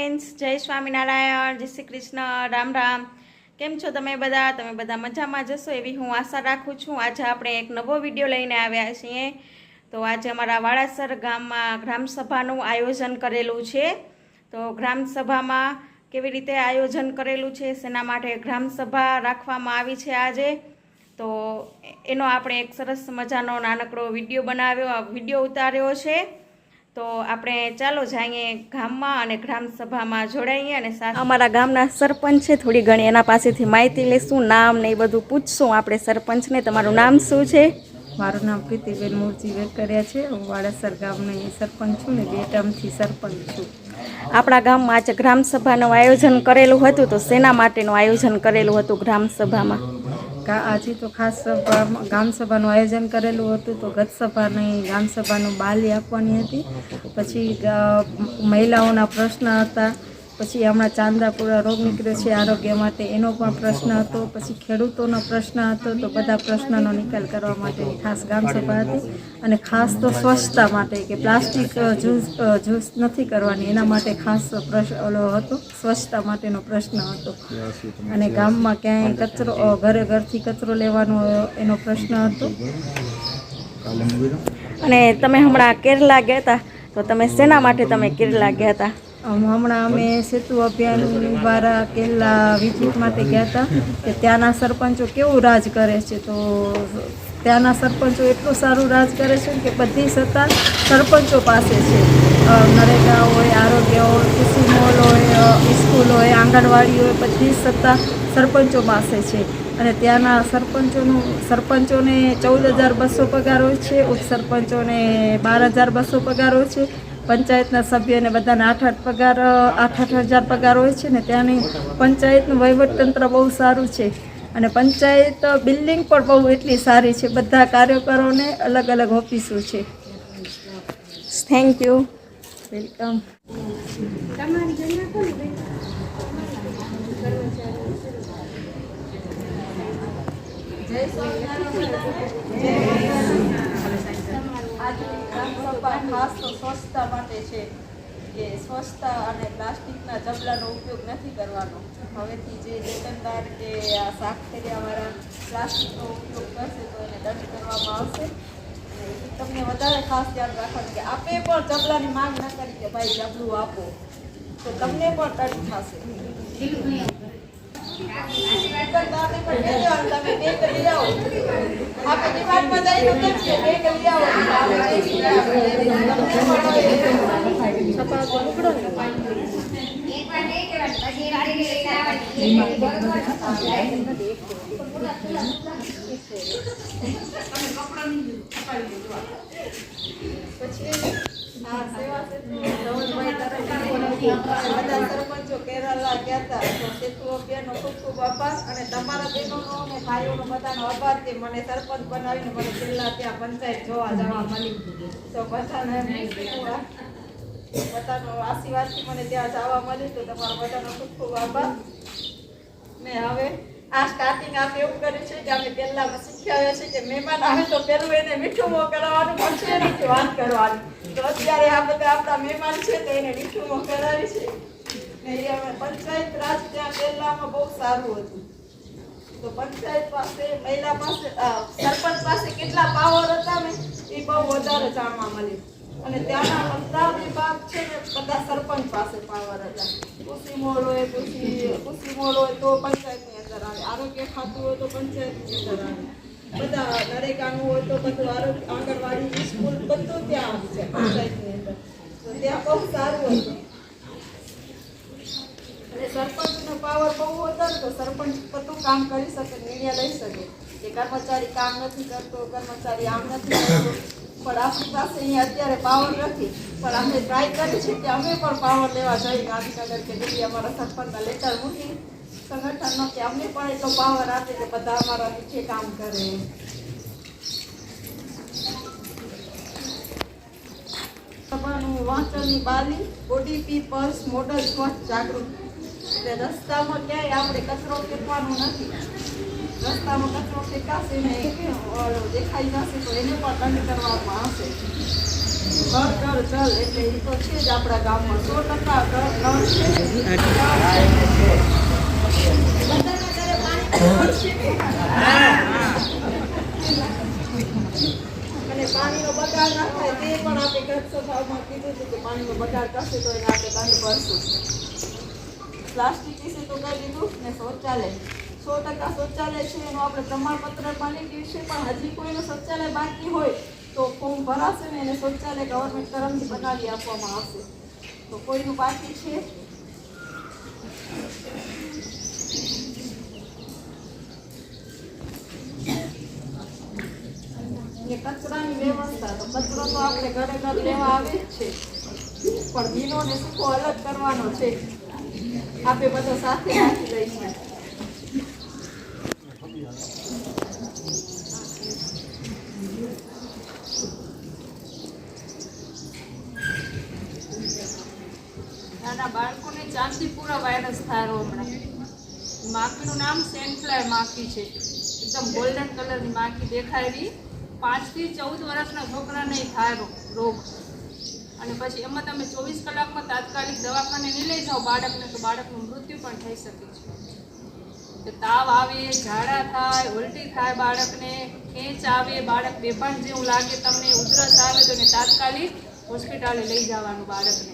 Friends, જય સ્વામિનારાયણ, જય શ્રી કૃષ્ણ, રામ રામ. કેમ છો તમે બધા મજામાં જશો એવી હું આશા રાખું છું. આજે આપણે એક નવો વિડીયો લઈને આવ્યા છીએ. તો આજે અમારા વાડાસર ગામમાં ગ્રામસભાનું આયોજન કરેલું છે. તો ગ્રામસભામાં કેવી રીતે આયોજન કરેલું છે, શેના માટે ગ્રામસભા રાખવામાં આવી છે આજે, તો એનો આપણે એક સરસ મજાનો નાનકડો વિડીયો ઉતાર્યો છે. તો આપણે ચાલો જઈએ ગામમાં અને ગ્રામસભામાં જોડાઈએ અને અમારા ગામના સરપંચ છે, થોડી ઘણી એના પાસેથી માહિતી લઈશું, નામ ને એ બધું પૂછશું આપણે સરપંચને. તમારું નામ શું છે? મારું નામ પ્રીતિબેન મૂળજી વેકરિયા છે. હું વાડાસર ગામની સરપંચ છું ને 2 ટર્મથી સરપંચ છું. આપણા ગામમાં આજે ગ્રામસભાનું આયોજન કરેલું હતું, તો શેના માટેનું આયોજન કરેલું હતું ગ્રામસભામાં? આજે તો ખાસ ગ્રામસભાનું આયોજન કરેલું હતું. તો ગત સભાની ગ્રામસભાનું બાલી આપવાની હતી, પછી મહિલાઓના પ્રશ્ન હતા, પછી હમણાં ચાંદાપુરા રોગ નીકળ્યો છે આરોગ્ય માટે એનો પણ પ્રશ્ન હતો, પછી ખેડૂતોનો પ્રશ્ન હતો. તો બધા પ્રશ્નનો નિકાલ કરવા માટે ખાસ ગ્રામસભા હતી. અને ખાસ તો સ્વચ્છતા માટે કે પ્લાસ્ટિક જ્યુસ નથી કરવાની, એના માટે ખાસ પ્રશ્ન હતો, સ્વચ્છતા માટેનો પ્રશ્ન હતો. અને ગામમાં ક્યાંય કચરો ઘરથી કચરો લેવાનો એનો પ્રશ્ન હતો. અને તમે હમણાં કેરલા ગયા હતા, તો તમે શેના માટે તમે કેરલા ગયા હતા? હમણાં અમે સેતુ અભિયાન દ્વારા કેરલા વિઝિટ માટે ગયા હતા કે ત્યાંના સરપંચો કેવું રાજ કરે છે. તો ત્યાંના સરપંચો એટલું સારું રાજ કરે છે કે બધી સત્તા સરપંચો પાસે છે. નરેગા હોય, આરોગ્ય હોય, કૃષિ મોલ હોય, સ્કૂલ હોય, આંગણવાડી હોય, બધી સત્તા સરપંચો પાસે છે. અને ત્યાંના સરપંચોને 14,200 પગાર હોય છે, ઉપસરપંચોને 12,200 પગાર હોય છે, પંચાયતના સભ્યોને બધાને 8,000 પગાર હોય છે. ને ત્યાંની પંચાયતનું વહીવટતંત્ર બહુ સારું છે. અને પંચાયત બિલ્ડિંગ પણ બહુ એટલી સારી છે. બધા કાર્યકરોને અલગ અલગ ઓફિસો છે. Thank you, welcome. ખાસ તો સ્વચ્છતા માટે છે કે સ્વચ્છતા અને પ્લાસ્ટિકના જબલાનો ઉપયોગ નથી કરવાનો. હવેથી જે દુકાનદાર કે આ શાક ફેરિયાવાળા પ્લાસ્ટિકનો ઉપયોગ કરશે તો એને દંડ કરવામાં આવશે. તમને વધારે ખાસ ધ્યાન રાખવાનું કે આપે પણ જબલાની માંગ ન કરી કે ભાઈ જબલું આપો, તો તમને પણ દંડ થશે. દુકાનદારને પણ કહી દેવાનું તમે બેગ લઈ આવો. આપણે ડિમાન્ડમાં જઈએ તો કેમ છે બેગ લઈ આવો, બધા સરપંચો કેરલા ગયા હતા. તો સેતુ અભિયાનનો ખૂબ ખૂબ આભાર. અને તમારા બહેનોનો અને ભાઈઓનો બધાનો આભાર કે મને સરપંચ બનાવીને મને છેલ્લા ત્યાં પંચાયત જોવા જવા મળી. તો બધાનો આશીર્વાદથી મને ત્યાં જવા મળી. તો તમારા બધાનો ખૂબ ખૂબ આભાર. ને હવે આ સ્ટાર્ટિંગ આપણે એવું કર્યું છે કે અમે પહેલામાં શીખ્યા છે કે મહેમાન આવે તો પહેલું એને મીઠું મોં કરાવવાનું, પછી એનાથી વાત કરવાની. તો અત્યારે આ બધા આપણા મહેમાન છે તો એને મીઠું મોં કરાવી છે. ને એ અમે પંચાયત રાજ ત્યાં પહેલામાં બહુ સારું હતું. તો પંચાયત પાસે, મહિલા પાસે, સરપંચ પાસે કેટલા પાવર હતા ને એ બહુ વધારે જાણવા મળ્યું. અને ત્યાંના બધા વિભાગ છે ને બધા સરપંચ પાસે પાવર હતા. કૃષિ મોલ હોય તો પંચાયતની અંદર આવે, આરોગ્ય ખાતું હોય તો પંચાયતની અંદર આવે, બધા નરેગાનું હોય તો બધું આંગણવાડી, સ્કૂલ બધું ત્યાં આવી જાય પંચાયતની અંદર. તો ત્યાં બહુ સારું હતું. અને સરપંચનો પાવર બહુ હતો ને તો સરપંચ બધું કામ કરી શકે, નિર્ણય લઈ શકે કે કર્મચારી કામ નથી કરતો, કર્મચારી આમ નથી કરતો. પણ આપણી પાસે અહીંયા અત્યારે પાવર નથી, પણ અમે ટ્રાય કરી છે કે અમે પણ પાવર લેવા જઈએ ગાંધીનગર કે દિલ્હી અમારા સરપંચના લેટર મૂકી સંગઠનનો કે અમને પણ એટલો પાવર આપે કે બધા અમારા નીચે કામ કરે. સભાનું વાંચનની બાલી ઓડીપી પલ્સ મોડલ સ્વચ્છ જાગૃત. એટલે રસ્તામાં ક્યાંય આપણે કચરો ફેંકવાનો નથી. રસ્તામાં કચરો ફેંકાશે ને દેખાઈ જશે તો એને પણ દંડ કરવામાં આવશે. ઘર ઘર જલ એટલે એ તો છે જ આપણા ગામમાં 100% ઘર અને પાણીનો બગાડ ના થાય તે પણ આપણે ઘર સભામાં કીધું હતું કે પાણીનો બગાડ કરશે તો એને આપણે દંડ ભરશું. પ્લાસ્ટિક વિશે તો કહી દીધું ને શૌચાલય 100% શૌચાલય છે એનું આપણે પ્રમાણપત્ર મળી ગયું છે, પણ હજી કોઈનું શૌચાલય બાકી હોય તો ફોર્મ ભરાશે ને એને શૌચાલય ગવર્મેન્ટ તરફથી બનાવી આપવામાં આવશે. તો કોઈનું બાકી છે? કચરાની વ્યવસ્થા તો કચરો તો આપણે ઘરે ઘર લેવા આવે જ છે, પણ ભીનો ને સૂકો અલગ કરવાનો છે. આપણે બધો સાથે રાખી લઈશું. નાના બાળકોને ચાંદીપુરા વાયરસ થયો હમણાં. માખીનું નામ સેન્ડફ્લાય માખી છે. એકદમ ગોલ્ડન કલરની માખી દેખાય એવી 5 થી 14 વર્ષના છોકરાને થાય રોગ. અને પછી એમાં તમે 24 કલાકમાં તાત્કાલિક દવાખાને નહીં લઈ જાઓ બાળકને તો બાળકનું મૃત્યુ પણ થઈ શકે છે. તાવ આવે, ઝાડા થાય, ઉલટી થાય, બાળકને ખેંચ આવે, બાળક બેભાન જેવું લાગે, તમને ઉધરસ આવે તો એને તાત્કાલિક હોસ્પિટલે લઈ જવાનું બાળકને.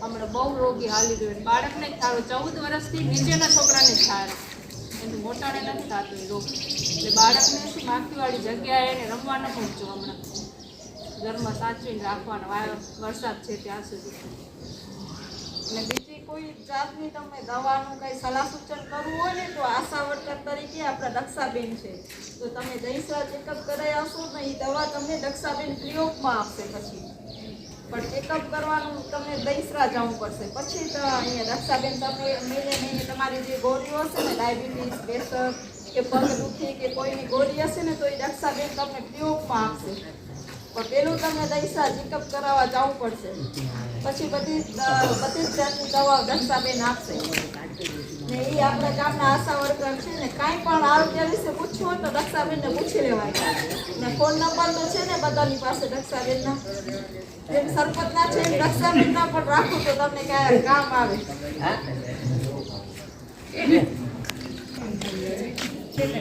હમણાં બહુ રોગી હાલી ગયું. બાળકને જ થારો 14 વર્ષથી નીચેના છોકરાને જ થારો, એનું મોટાને નથી થતું એ રોગ. એટલે બાળકને શું માખીવાળી જગ્યાએ એને રમવા ન પહોંચો. હમણાં ઘરમાં સાચવીને રાખવાનો વરસાદ છે ત્યાં સુધી. અને બીજી કોઈ જાતની તમને દવાનું કંઈ સલાહ સૂચન કરવું હોય ને તો આશા વર્કર તરીકે આપણા દક્ષાબેન છે, તો તમે દહીંસરા ચેકઅપ કરાવી આવશો ને એ દવા તમને દક્ષાબેન ફ્રી ઓફમાં આપશે. પછી પણ ચેકઅપ કરવાનું તમને દહીંસરા જવું પડશે. પછી તો અહીંયા દક્ષાબેન તમને મહિને તમારી જે ગોળીઓ હશે ને ડાયાબિટીસ, પ્રેશર કે પગ દુખી કે કોઈની ગોળી હશે ને તો એ દક્ષાબેન તમને ફ્રી ઓફમાં આપશે. પણ પેલું તમને દહીંસરા ચેકઅપ કરાવવા જવું પડશે. પછી બધી જ જાતની દવાઓ દક્ષાબેન આપશે. ને એ આપણા ગામના આશા વર્કર છે ને, કાંઈ પણ આરોગ્ય વિશે પૂછવું હોય તો દક્ષાબેનને પૂછી લેવાય. ને ફોન નંબર તો છે ને બધાની પાસે દક્ષાબેનના. જેમ સરપંચના છે એમ દક્ષાબેનના પણ રાખો તો તમને કાંઈ કામ આવે.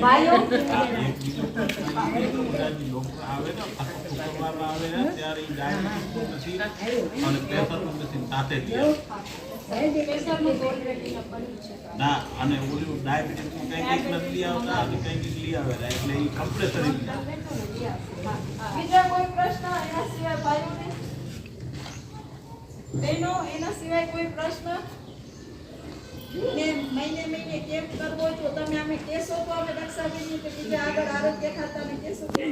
ભાઈઓ ના અને ઓલું ડાયાબિટીસ કંઈક નથી આવતા અને કંઈક લઈ આવેલા એટલે એ કમ્પલસરી. બીજા કોઈ પ્રશ્ન એના સિવાય ભાઈઓને? બહેનો એના સિવાય કોઈ પ્રશ્ન? ને મહિને કેમ્પ કરવો હોય તો તમે અમે કહેશો તો અમે દક્ષાબેનની કે બીજા આગળ આરોગ્ય ખાતાને કહેશો કે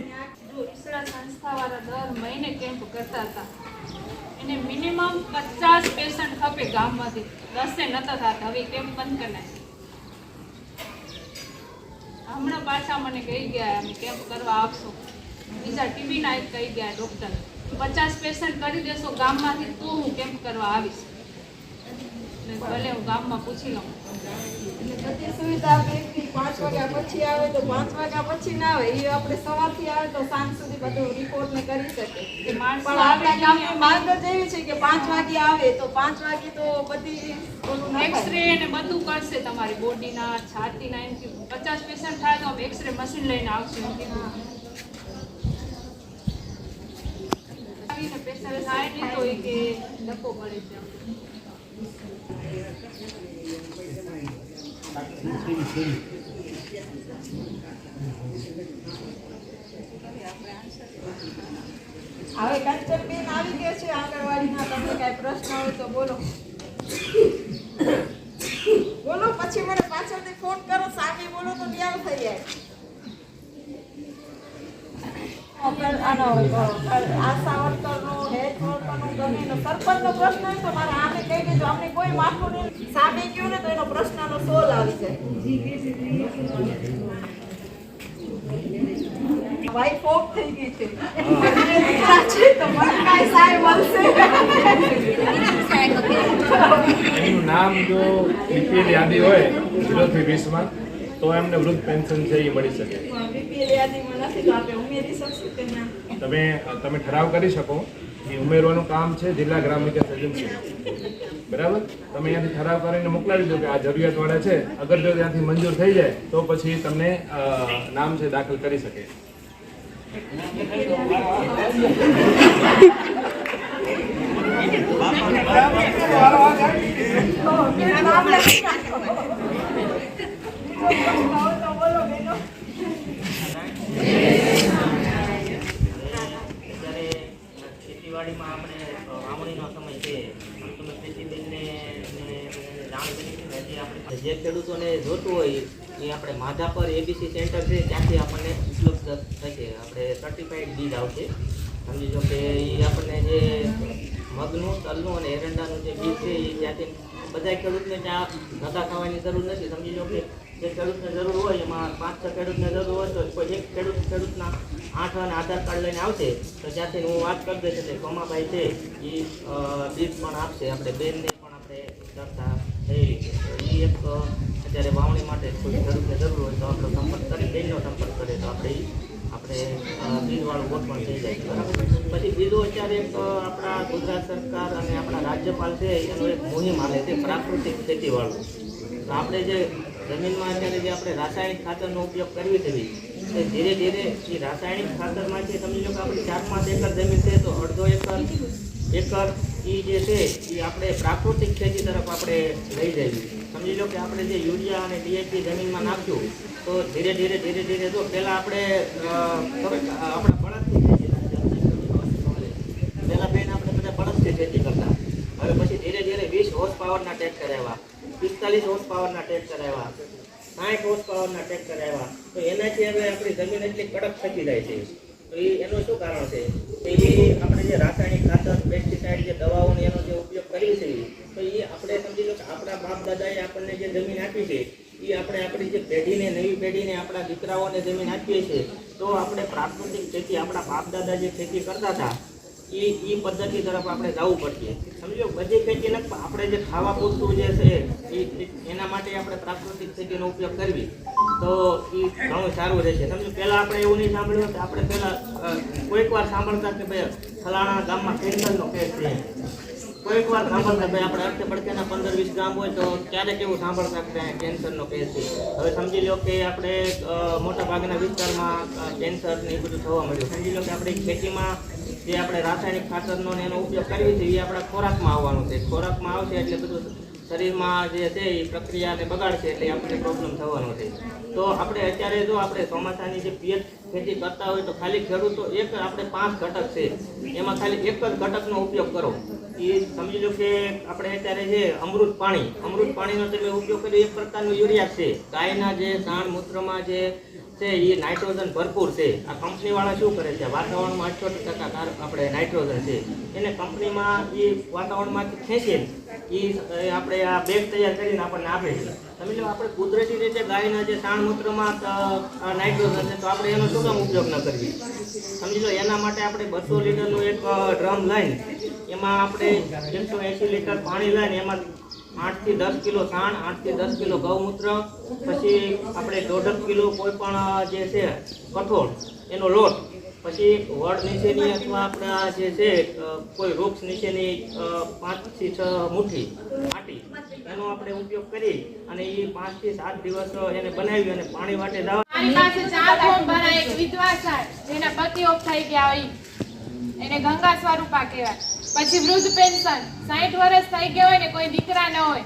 જો ઈસરા સંસ્થાવાળા દર મહિને કેમ્પ કરતા હતા. એને મિનિમમ 50 પેશન્ટ ખપે ગામમાંથી, 10 નતા થતા. હવે કેમ્પ બંધ કરી નાખ્યો. હમણાં પાછા મને કહી ગયા અમે કેમ્પ કરવા આપશો. બીજા ટીવીના એક કહી ગયા ડૉક્ટર 50 પેશન્ટ કરી દેશો ગામમાંથી તો હું કેમ્પ કરવા આવીશ. ભલે હું ગામમાં પૂછી લઉં. બધી સુવિધા આપણી 5 વાગ્યા પછી આવે તો 5 વાગ્યા પછી ના આવે. એ આપણે સવારથી આવે તો સાંજ સુધી બધું રિપોર્ટ ને કરી શકે. પણ આપણા ગામની માંગ જ એવી છે કે 5 વાગે આવે તો 5 વાગે તો બધી એક્સરે ને બધું કરશે તમારી બોડીના, છાતીના. એમ 50 પેશન્ટ થાય તો અમે એક્સરે મશીન લઈને આવશું એમ કીધું. પ્રેશર થાય નહીં તો એ કે ધક્કો પડે છે. હવે કંચનબેન આવી ગયા છે આંગણવાડીના. તમને કાંઈ પ્રશ્ન હોય તો બોલો. બોલો પછી મને પાછળથી ફોન કરો. સામે બોલો તો ન્યાલ થઈ જાય. આશા વર્કરનો, હેલ્થ વર્કરનો, ગમે સરપંચનો પ્રશ્ન હોય તો મારે આને કહી દેજો. અમને કોઈ માથું નહીં. સામે ગયો ને તો એનો પ્રશ્નનો સોલ આવી જાય. ભાઈ ફોક થઈ ગઈ છે તો મને કાંઈ સહાય મળશે? એનું નામ જો બીપીએલ યાદી હોય 0 થી 20 માં તો એમને વૃદ્ધ પેન્શન છે એ મળી શકે. બીપીએલ યાદીમાં નથી તો આપણે ઉમેરી શકશું કે ના? તમે ઠરાવ કરી શકો એ ઉમેરવાનું કામ છે જિલ્લા ગ્રામ વિકાસ એજન્સીનું. બરાબર, તમે અહીંયાથી ઠરાવ કરીને મોકલાવી દો કે આ જરૂરિયાતવાળા છે. અગર જો ત્યાંથી મંજૂર થઈ જાય તો પછી તમને નામ છે દાખલ કરી શકે. ખેતીવાડીમાં આપણે વાવણીનો સમય છે. તમે ખેતીબેનને જાણ કરી છે ને આપણે જે ખેડૂતોને જોતું હોય એ આપણે માધાપર એબીસી સેન્ટર છે ત્યાંથી આપણને ઉપલબ્ધ થશે. આપણે સર્ટિફાઈડ બીજ આવશે. સમજી લો કે એ આપણને જે મગનું, તલનું અને એરંડાનું જે બીજ છે એ ત્યાંથી બધા ખેડૂતને ત્યાં ધક્કા ખાવાની જરૂર નથી. સમજી લો કે જે ખેડૂતને જરૂર હોય એમાં 5-6 ખેડૂતને જરૂર હોય તો કોઈ એક ખેડૂતના 8 અને આધાર કાર્ડ લઈને આવશે તો ત્યાંથી હું વાત કરી દઈશ એટલે કોમાભાઈ છે એ બીજ પણ આપશે. આપણે બેનને પણ આપણે ચર્ચા થયેલી છે. તો એ એક અત્યારે વાવણી માટે કોઈ ખેડૂતને જરૂર હોય તો આપણો સંપર્ક કરી બેનનો સંપર્ક કરે તો આપણે બીજવાળું ગોઠવણ થઈ જાય. બરાબર. પછી બીજું અત્યારે એક આપણા ગુજરાત સરકાર અને આપણા રાજ્યપાલ છે એનું એક મુહિમ હાલે છે પ્રાકૃતિક ખેતીવાળું. તો આપણે જે જમીનમાં અત્યારે જે આપણે રાસાયણિક ખાતરનો ઉપયોગ કરવી હતી તો ધીરે ધીરે એ રાસાયણિક ખાતરમાંથી સમજી લો કે આપણી 4-5 એકર જમીન છે તો અડધો એકર એ જે છે એ આપણે પ્રાકૃતિક ખેતી તરફ આપણે લઈ જઈએ. સમજી લો કે આપણે જે યુરિયા અને ડીએપી જમીનમાં નાખ્યું તો ધીરે ધીરે જો પહેલાં આપણે આપણા બળદથી ખેતી પહેલાં બેન આપણે બધા બળદથી ખેતી કરતા. હવે પછી ધીરે 20 હોર્સ પાવરના ટ્રેક્ટર આવ્યા, 45 હોર્સ પાવરના ટ્રેક્ટર આવ્યા, 60 હોર્સ પાવરના ટ્રેક્ટર આવ્યા. તો એનાથી હવે આપણી જમીન એટલી કડક થતી જાય છે. તો એનું શું કારણ છે? તો એ આપણે જે રાસાયણિક ખાતર, પેસ્ટિસાઇડ, જે દવાઓનો એનો જે ઉપયોગ કરીએ છીએ તો એ આપણે સમજી લો કે આપણા બાપ દાદાએ આપણને જે જમીન આપી છે એ આપણે આપણી જે પેઢીને, નવી પેઢીને, આપણા દીકરાઓને જમીન આપીએ છીએ તો આપણે પ્રાકૃતિક ખેતી, આપણા બાપ દાદા જે ખેતી કરતા હતા એ પદ્ધતિ તરફ આપણે જવું પડશે. સમજો બધી ખેતી નથી, આપણે જે ખાવા પૂરતું જે છે એના માટે આપણે પ્રાકૃતિક ખેતીનો ઉપયોગ કરવી તો એ ઘણું સારું રહેશે. સમજો પહેલાં આપણે એવું નહીં સાંભળ્યું કે આપણે પહેલાં કોઈક વાર સાંભળતા કે ભાઈ ફલાણા ગામમાં કેન્સરનો કેસ છે, કોઈક વાર સાંભળતા ભાઈ આપણે અડધે પડખેના 15-20 ગામ હોય તો ક્યારેક એવું સાંભળતા કે કેન્સરનો કેસ છે. હવે સમજી લો કે આપણે મોટા ભાગના વિસ્તારમાં કેન્સર ને એ બધું થવા મળ્યું. સમજી લો કે આપણે ખેતીમાં જે આપણે રાસાયણિક ખાતરનો એનો ઉપયોગ કરીએ છીએ એ આપણા ખોરાકમાં આવવાનું છે. ખોરાકમાં આવશે એટલે બધું શરીરમાં જે છે એ પ્રક્રિયાને બગાડશે એટલે આપણને પ્રોબ્લેમ થવાનો છે. તો આપણે અત્યારે જો આપણે ચોમાસાની જે પિયત ખેતી કરતા હોય તો ખાલી ખેડૂતો આપણે 5 ઘટક છે એમાં ખાલી એક જ ઘટકનો ઉપયોગ કરો. એ સમજી લો કે આપણે અત્યારે જે અમૃત પાણીનો તમે ઉપયોગ કર્યો એક પ્રકારનું યુરિયા છે. ગાયના જે સાણ મૂત્રમાં જે છે એ નાઇટ્રોજન ભરપૂર છે. આ કંપનીવાળા શું કરે છે? વાતાવરણમાં 78% આપણે નાઇટ્રોજન છે એને કંપનીમાં એ વાતાવરણમાંથી ખેંચીને એ આપણે આ બેગ તૈયાર કરીને આપણને આપે છે. સમજી લો આપણે કુદરતી રીતે ગાયના જે સાણ મૂત્રમાં નાઇટ્રોજન છે તો આપણે એનો શું કામ ઉપયોગ ન કરવી? સમજી લો એના માટે આપણે 200 લીટરનું એક ડ્રમ લઈને એમાં આપણે 180 લીટર પાણી લઈને એમાં 8 થી 10 કિલો સાણ, 8 થી 10 કિલો ગૌમૂત્ર, પછી આપણે 1.5 કિલો કોઈ પણ જે છે કઠોળ એનો લોટ, પછી વડ નીચેની અથવા આપણા જે છે કોઈ વૃક્ષ નીચેની 5 થી 6 મુઠ્ઠી માટી એનો આપણે ઉપયોગ કરી અને એ 5 થી 7 દિવસ એને બનાવી અને પાણી વાટે દાવા. મારી પાસે 4 ફોર્મ ભરાય. એક વિધવા છે જેના પતિ ઓફ થઈ ગયા હોય એને ગંગા સ્વરૂપા કહેવાય. પછી વૃદ્ધ પેન્શન 60 વર્ષ થઈ ગયા હોય ને કોઈ દીકરા ન હોય,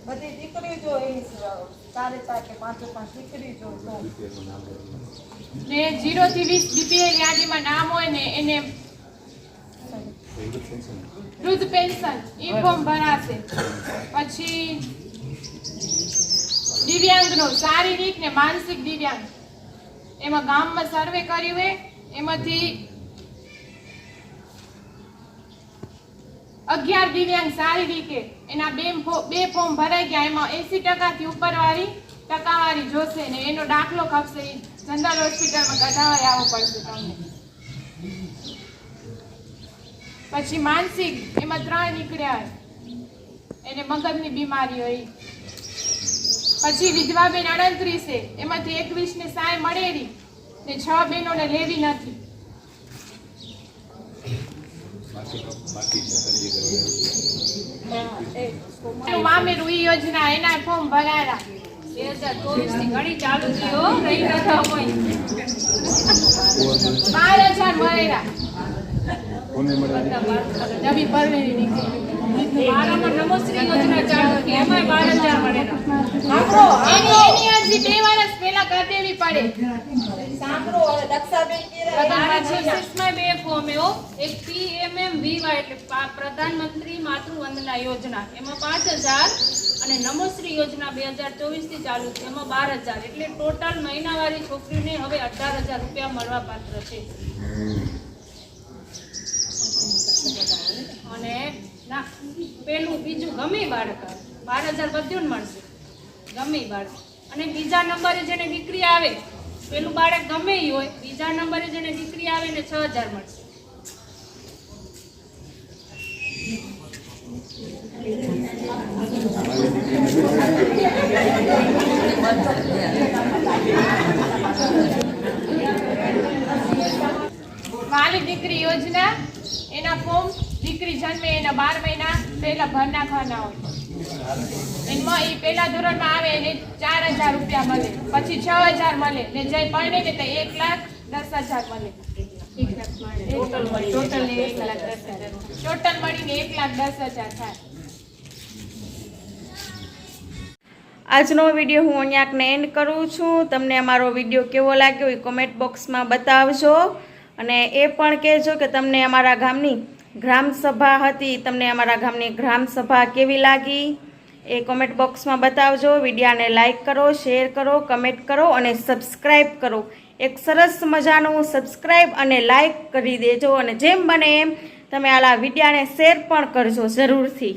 બધી દીકરી જો એ 4 કે 5 દીકરી જો ને 0 થી 20 બીપીએલ યાદીમાં નામ હોય ને એને વૃદ્ધ પેન્શન એ ફોર્મ ભરાશે. પછી દિવ્યાંગનો શારીરિક ને માનસિક દિવ્યાંગ એમાં ગામમાં સર્વે કર્યું હોય એમાંથી 11 દિવ્યાંગ શારીરિક એના બે ફોર્મ ભરાઈ ગયા. એમાં 80% થી ઉપરવાળી ટકાવારી જોશે ને એનો દાખલો ખપશે. જનરલ હોસ્પિટલમાં કઢાવાઈ આવવું પડશે તમને. પછી માનસિક એમાં 3 નીકળ્યા એને મગજની બીમારી હોય. પછી વિધવા બેન 38 એમાંથી 21 ને સહાય મળેલી ને 6 બહેનોને લેવી નથી. વામેરું ઈ યોજના એના ફોર્મ ભરાયા 2024 થી ઘણી ચાલુ થઈ હો, રહી નતા કોઈ. 12,000 મળેલા નવી પરણેલી દીકરી. મારામાં નમોશ્રી યોજના ચાલુ હતી, એમાંય 12,000 મળેલા. એની અરજી 2 વર્ષ પહેલા કરી દેવી પડે. સાંભળો હવે દક્ષાબેન કીરા મારા બે ફોર્મ એવો, એક PMMVY એટલે પ્રધાનમંત્રી માતૃ વંદના યોજના, એમાં 5,000 અને નમોશ્રી યોજના 2024 થી ચાલુ છે, એમાં 12,000. એટલે ટોટલ મહિનાવારી છોકરીઓને હવે 18,000 રૂપિયા મળવા પાત્ર છે. અને ના પેલું બીજું ગમે બાળક 12,000 બધું મળશે, ગમે બાળક. અને બીજા નંબરે જેને દીકરી આવે, પેલું બાળક ગમે ઈ હોય, બીજા નંબરે જેને દીકરી આવે ને 6,000 મળશે. વાલી દીકરી યોજના એના ફોર્મ દીકરી જન્મે એના 12 મહિના પહેલા ભર નાખવાના હોય. એમાં એ પહેલા ધોરણમાં આવે એને 4,000 રૂપિયા મળે, પછી 6,000 મળે ને જે પરણે ને તે 1,10,000 મળે. ટોટલ મળીને 1,10,000 થાય. આજનો વિડીયો હું અહીંયાને એન્ડ કરું છું. તમને અમારો વિડીયો કેવો લાગ્યો એ કોમેન્ટ બોક્સમાં બતાવજો, અને એ પણ કહેજો કે તમને અમારા ગામની ગ્રામસભા હતી, તમને અમારા ગામની ગ્રામસભા કેવી લાગી એ કોમેન્ટ બોક્સમાં બતાવજો. વિડીયાને લાઇક કરો, શેર કરો, કમેન્ટ કરો અને સબસ્ક્રાઈબ કરો. એક સરસ મજાનું સબસ્ક્રાઈબ અને લાઇક કરી દેજો, અને જેમ બને એમ તમે આ વિડીયાને શેર પણ કરજો જરૂરથી.